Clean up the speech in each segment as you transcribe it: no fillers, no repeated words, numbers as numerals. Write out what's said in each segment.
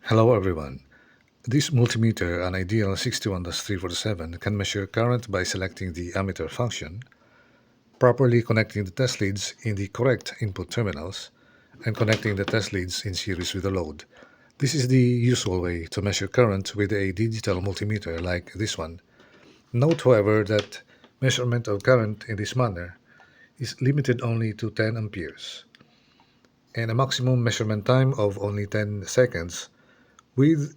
Hello everyone. This multimeter, an ideal 61-347, can measure current by selecting the ammeter function, properly connecting the test leads in the correct input terminals, and connecting the test leads in series with the load. This is the usual way to measure current with a digital multimeter like this one. Note, however, that measurement of current in this manner is limited only to 10 amperes and a maximum measurement time of only 10 seconds with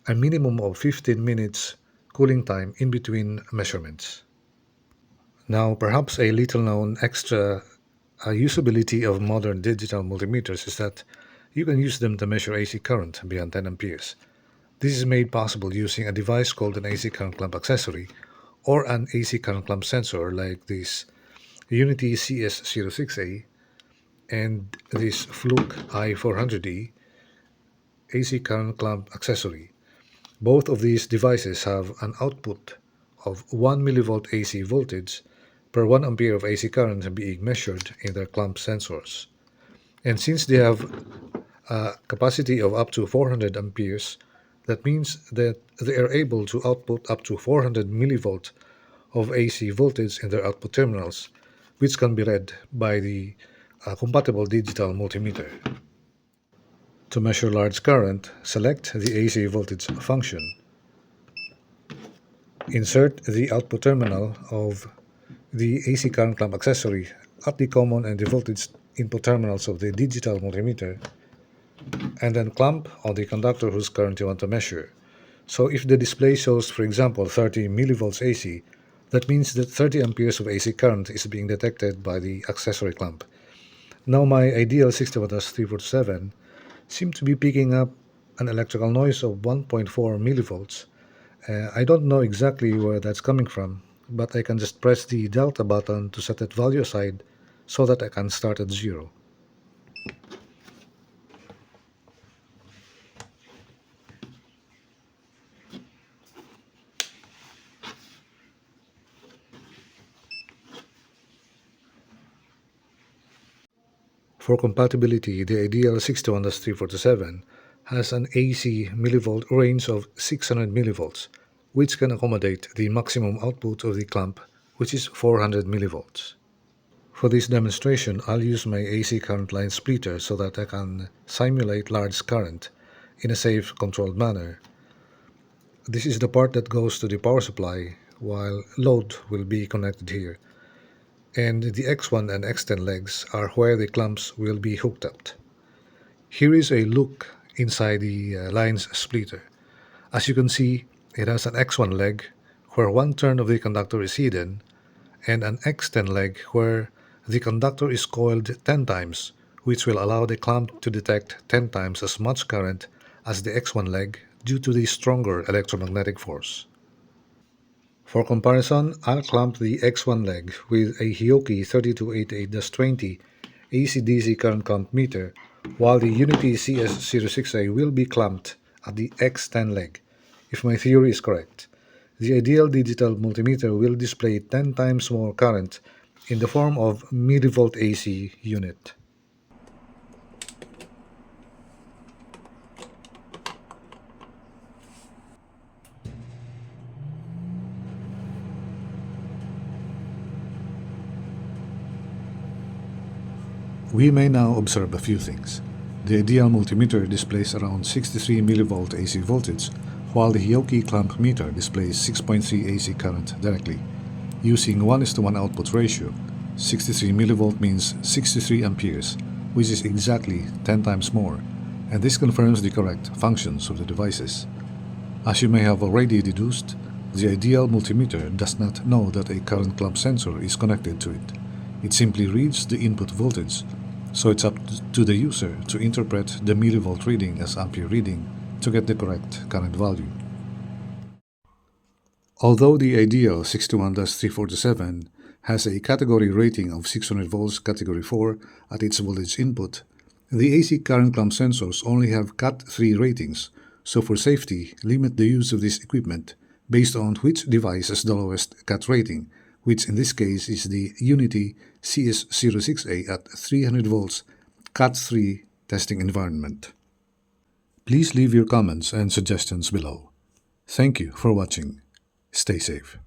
a minimum of 15 minutes cooling time in between measurements. Now, perhaps a little known extra usability of modern digital multimeters is that you can use them to measure AC current beyond 10 amperes. This is made possible using a device called an AC current clamp accessory or an AC current clamp sensor like this UNI-T CS06A and this Fluke i400E AC current clamp accessory. Both of these devices have an output of 1 millivolt AC voltage per 1 ampere of AC current being measured in their clamp sensors. And since they have a capacity of up to 400 amperes, that means that they are able to output up to 400 millivolt of AC voltage in their output terminals, which can be read by the compatible digital multimeter. To measure large current, select the AC voltage function. Insert the output terminal of the AC current clamp accessory at the common and the voltage input terminals of the digital multimeter, and then clamp on the conductor whose current you want to measure. So if the display shows, for example, 30 millivolts AC, that means that 30 amperes of AC current is being detected by the accessory clamp. Now my ideal 60W347 seems to be picking up an electrical noise of 1.4 millivolts. I don't know exactly where that's coming from, but I can just press the delta button to set that value aside so that I can start at 0. For compatibility, the ideal 61-347 has an AC millivolt range of 600 millivolts, which can accommodate the maximum output of the clamp, which is 400 millivolts. For this demonstration, I'll use my AC current line splitter so that I can simulate large current in a safe, controlled manner. This is the part that goes to the power supply, while load will be connected here. And the X1 and X10 legs are where the clamps will be hooked up. Here is a look inside the lines splitter. As you can see, it has an X1 leg where one turn of the conductor is hidden and an X10 leg where the conductor is coiled 10 times, which will allow the clamp to detect 10 times as much current as the X1 leg due to the stronger electromagnetic force. For comparison, I'll clamp the X1 leg with a Hioki 3288-20 AC-DC current clamp meter, while the UNI-T CS06A will be clamped at the X10 leg. If my theory is correct, the ideal digital multimeter will display 10 times more current in the form of millivolt AC unit. We may now observe a few things. The ideal multimeter displays around 63 millivolt AC voltage, while the Hioki clamp meter displays 6.3 AC current directly. Using 1:1 output ratio, 63 millivolt means 63 amperes, which is exactly 10 times more, and this confirms the correct functions of the devices. As you may have already deduced, the ideal multimeter does not know that a current clamp sensor is connected to it. It simply reads the input voltage, so it's up to the user to interpret the millivolt reading as ampere reading to get the correct current value. Although the ideal 61-347 has a category rating of 600 volts category 4 at its voltage input, the AC current clamp sensors only have Cat 3 ratings, so for safety, limit the use of this equipment based on which device has the lowest Cat rating, which in this case is the UNI-T CS06A at 300 volts Cat 3 testing environment. Please leave your comments and suggestions below. Thank you for watching. Stay safe.